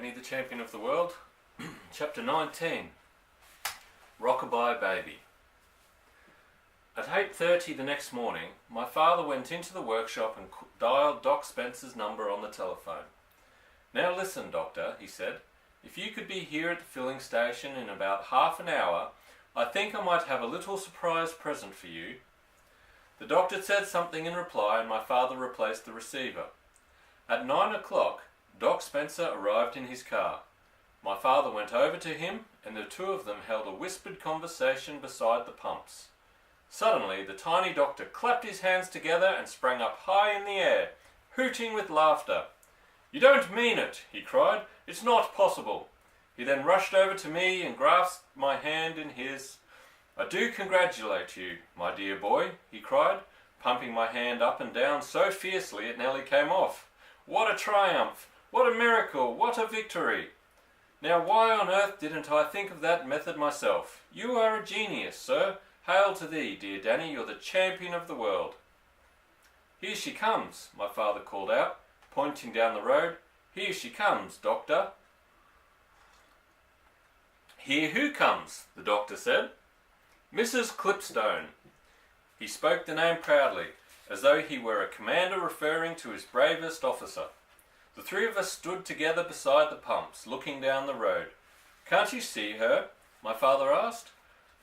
Danny, the champion of the world. Chapter 19. Rockabye Baby. At 8:30 the next morning, my father went into the workshop and dialed Doc Spencer's number on the telephone. "Now listen, Doctor," he said. "If you could be here at the filling station in about half an hour, I think I might have a little surprise present for you." The doctor said something in reply and my father replaced the receiver. At 9 o'clock, Doc Spencer arrived in his car. My father went over to him and the two of them held a whispered conversation beside the pumps. Suddenly, the tiny doctor clapped his hands together and sprang up high in the air, hooting with laughter. "You don't mean it," he cried. "It's not possible." He then rushed over to me and grasped my hand in his. "I do congratulate you, my dear boy," he cried, pumping my hand up and down so fiercely it nearly came off. "What a triumph! What a miracle! What a victory! Now why on earth didn't I think of that method myself? You are a genius, sir. Hail to thee, dear Danny, you're the champion of the world." "Here she comes," my father called out, pointing down the road. "Here she comes, Doctor." "Here who comes?" the doctor said. "Mrs. Clipstone." He spoke the name proudly, as though he were a commander referring to his bravest officer. The three of us stood together beside the pumps, looking down the road. "Can't you see her?" my father asked.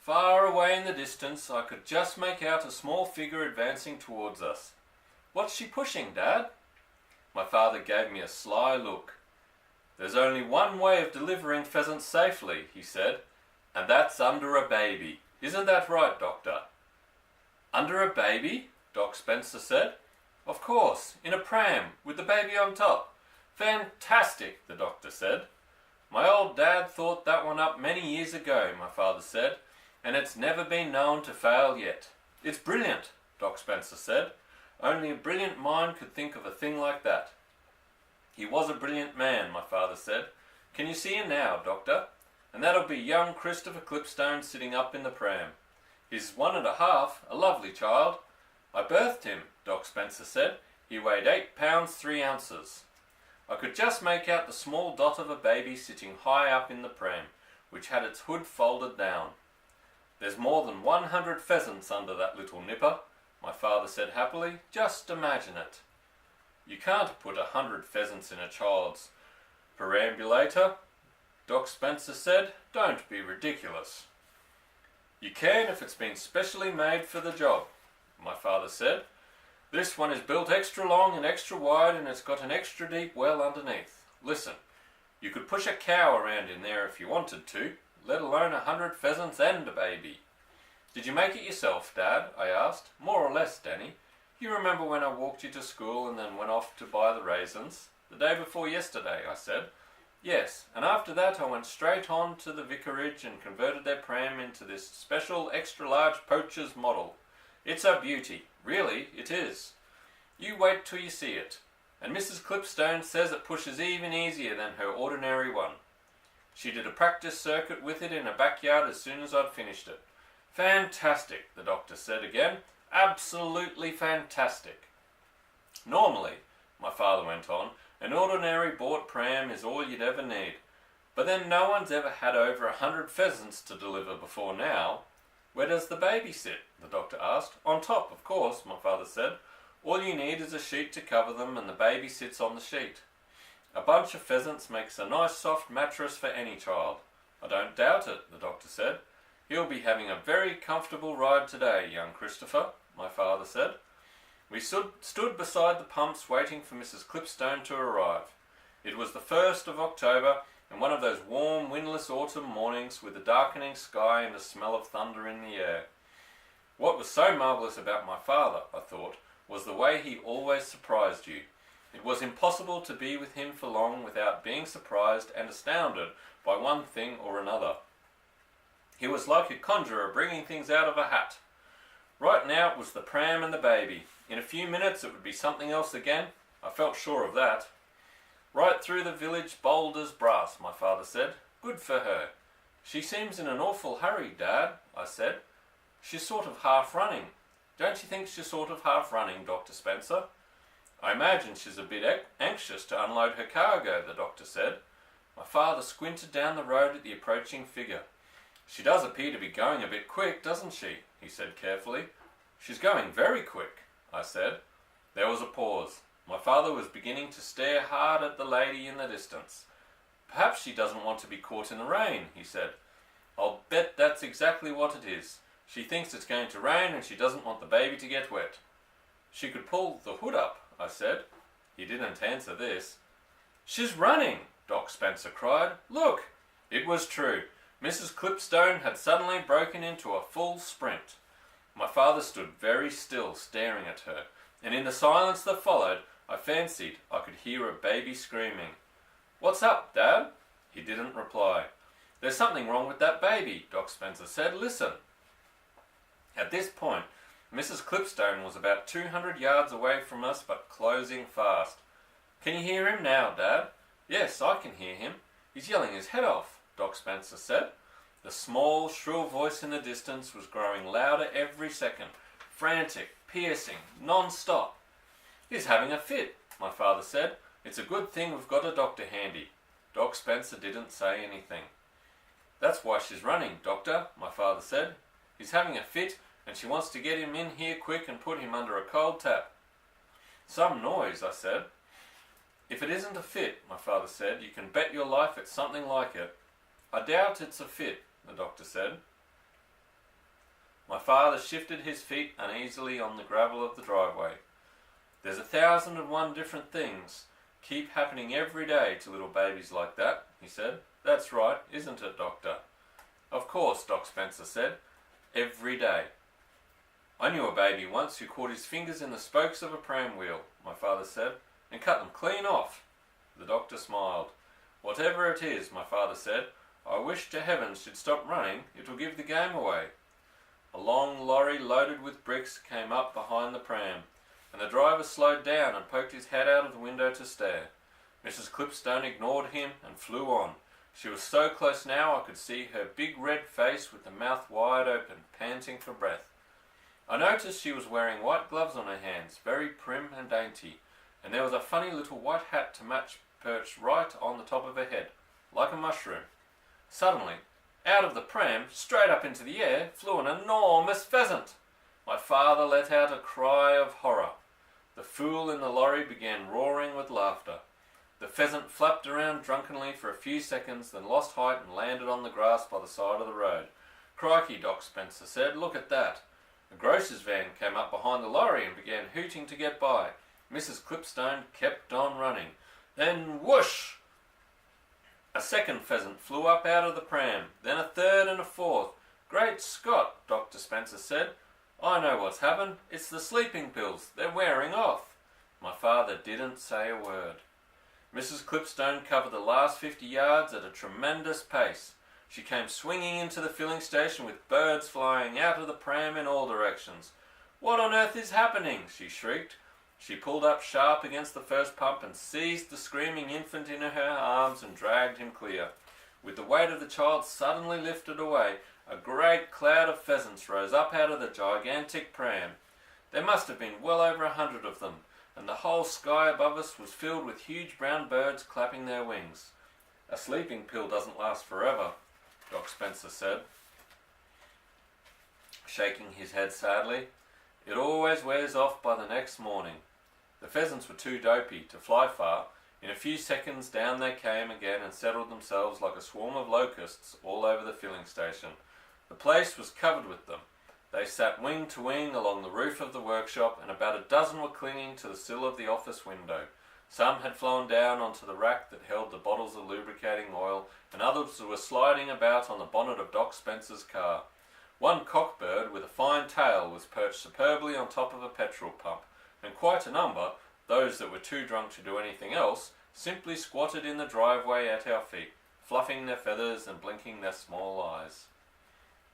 Far away in the distance, I could just make out a small figure advancing towards us. "What's she pushing, Dad?" My father gave me a sly look. "There's only one way of delivering pheasants safely," he said, "and that's under a baby. Isn't that right, Doctor?" "Under a baby?" Doc Spencer said. "Of course, in a pram, with the baby on top." "Fantastic," the doctor said. "My old dad thought that one up many years ago," my father said, "and it's never been known to fail yet." "It's brilliant," Doc Spencer said. "Only a brilliant mind could think of a thing like that." "He was a brilliant man," my father said. "Can you see him now, Doctor? And that'll be young Christopher Clipstone sitting up in the pram. He's 1.5, a lovely child. I birthed him," Doc Spencer said. "He weighed 8 pounds 3 ounces. I could just make out the small dot of a baby sitting high up in the pram, which had its hood folded down. There's more than 100 pheasants under that little nipper," my father said happily. "Just imagine it." "You can't put 100 pheasants in a child's perambulator," Doc Spencer said. "Don't be ridiculous." "You can if it's been specially made for the job," my father said. "This one is built extra long and extra wide and it's got an extra deep well underneath. Listen, you could push a cow around in there if you wanted to, let alone 100 pheasants and a baby." "Did you make it yourself, Dad?" I asked. "More or less, Danny. You remember when I walked you to school and then went off to buy the raisins?" "The day before yesterday," I said. "Yes, and after that I went straight on to the vicarage and converted their pram into this special extra large poacher's model. It's a beauty, really it is. You wait till you see it. And Mrs. Clipstone says it pushes even easier than her ordinary one. She did a practice circuit with it in a backyard as soon as I'd finished it." "Fantastic," the doctor said again. "Absolutely fantastic." "Normally," my father went on, "an ordinary bought pram is all you'd ever need. But then no one's ever had over 100 pheasants to deliver before now." "Where does the baby sit?" the doctor asked. "On top, of course," my father said. "All you need is a sheet to cover them and the baby sits on the sheet. A bunch of pheasants makes a nice soft mattress for any child." "I don't doubt it," the doctor said. "He'll be having a very comfortable ride today, young Christopher," my father said. We stood beside the pumps waiting for Mrs. Clipstone to arrive. It was the 1st of October and one of those warm, windless autumn mornings with a darkening sky and a smell of thunder in the air. What was so marvellous about my father, I thought, was the way he always surprised you. It was impossible to be with him for long without being surprised and astounded by one thing or another. He was like a conjurer bringing things out of a hat. Right now it was the pram and the baby. In a few minutes it would be something else again. I felt sure of that. "Right through the village bold as brass," my father said. "Good for her." "She seems in an awful hurry, Dad," I said. "She's sort of half running. Don't you think she's sort of half running, Dr. Spencer?" "I imagine she's a bit anxious to unload her cargo," the doctor said. My father squinted down the road at the approaching figure. "She does appear to be going a bit quick, doesn't she?" he said carefully. "She's going very quick," I said. There was a pause. My father was beginning to stare hard at the lady in the distance. "Perhaps she doesn't want to be caught in the rain," he said. "I'll bet that's exactly what it is. She thinks it's going to rain and she doesn't want the baby to get wet." "She could pull the hood up," I said. He didn't answer this. "She's running!" Doc Spencer cried. "Look!" It was true. Mrs. Clipstone had suddenly broken into a full sprint. My father stood very still, staring at her, and in the silence that followed, I fancied I could hear a baby screaming. "What's up, Dad?" He didn't reply. "There's something wrong with that baby," Doc Spencer said. "Listen." At this point, Mrs. Clipstone was about 200 yards away from us, but closing fast. "Can you hear him now, Dad?" "Yes, I can hear him. He's yelling his head off," Doc Spencer said. The small, shrill voice in the distance was growing louder every second, frantic, piercing, non-stop. "He's having a fit," my father said. "It's a good thing we've got a doctor handy." Doc Spencer didn't say anything. "That's why she's running, Doctor," my father said. "He's having a fit and she wants to get him in here quick and put him under a cold tap." "Some noise," I said. "If it isn't a fit," my father said, "you can bet your life it's something like it." "I doubt it's a fit," the doctor said. My father shifted his feet uneasily on the gravel of the driveway. "There's 1,001 different things keep happening every day to little babies like that," he said. "That's right, isn't it, Doctor?" "Of course," Doc Spencer said. "Every day." "I knew a baby once who caught his fingers in the spokes of a pram wheel," my father said, "and cut them clean off." The doctor smiled. "Whatever it is," my father said, "I wish to heaven she'd stop running. It'll give the game away." A long lorry loaded with bricks came up behind the pram, and the driver slowed down and poked his head out of the window to stare. Mrs. Clipstone ignored him and flew on. She was so close now I could see her big red face with the mouth wide open, panting for breath. I noticed she was wearing white gloves on her hands, very prim and dainty, and there was a funny little white hat to match perched right on the top of her head, like a mushroom. Suddenly, out of the pram, straight up into the air, flew an enormous pheasant. My father let out a cry of horror. The fool in the lorry began roaring with laughter. The pheasant flapped around drunkenly for a few seconds, then lost height and landed on the grass by the side of the road. "Crikey," Doc Spencer said, "look at that." A grocer's van came up behind the lorry and began hooting to get by. Mrs. Clipstone kept on running. Then whoosh! A second pheasant flew up out of the pram, then a third and a fourth. "Great Scott," Dr. Spencer said. "I know what's happened. It's the sleeping pills. They're wearing off." My father didn't say a word. Mrs. Clipstone covered the last 50 yards at a tremendous pace. She came swinging into the filling station with birds flying out of the pram in all directions. "What on earth is happening?" she shrieked. She pulled up sharp against the first pump and seized the screaming infant in her arms and dragged him clear. With the weight of the child suddenly lifted away, a great cloud of pheasants rose up out of the gigantic pram. There must have been well over 100 of them, and the whole sky above us was filled with huge brown birds clapping their wings. "A sleeping pill doesn't last forever," Doc Spencer said, shaking his head sadly. "It always wears off by the next morning." The pheasants were too dopey to fly far. In a few seconds down they came again and settled themselves like a swarm of locusts all over the filling station. The place was covered with them. They sat wing to wing along the roof of the workshop, and about a dozen were clinging to the sill of the office window. Some had flown down onto the rack that held the bottles of lubricating oil, and others were sliding about on the bonnet of Doc Spencer's car. One cockbird with a fine tail was perched superbly on top of a petrol pump, and quite a number, those that were too drunk to do anything else, simply squatted in the driveway at our feet, fluffing their feathers and blinking their small eyes.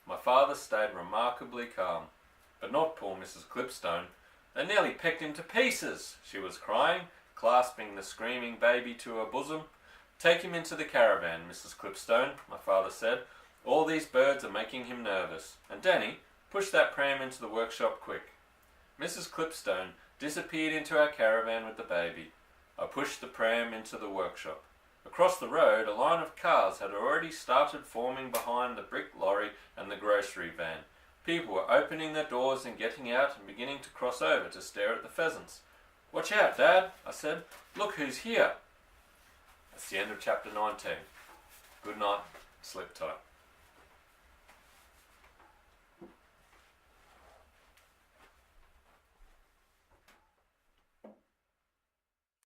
My father stayed remarkably calm, but not poor Mrs. Clipstone. "They nearly pecked him to pieces," she was crying, clasping the screaming baby to her bosom. "Take him into the caravan, Mrs. Clipstone," my father said. "All these birds are making him nervous. And Danny, push that pram into the workshop quick." Mrs. Clipstone disappeared into our caravan with the baby. I pushed the pram into the workshop. Across the road, a line of cars had already started forming behind the brick lorry and the grocery van. People were opening their doors and getting out and beginning to cross over to stare at the pheasants. "Watch out, Dad," I said. "Look who's here." That's the end of chapter 19. Good night. Sleep tight.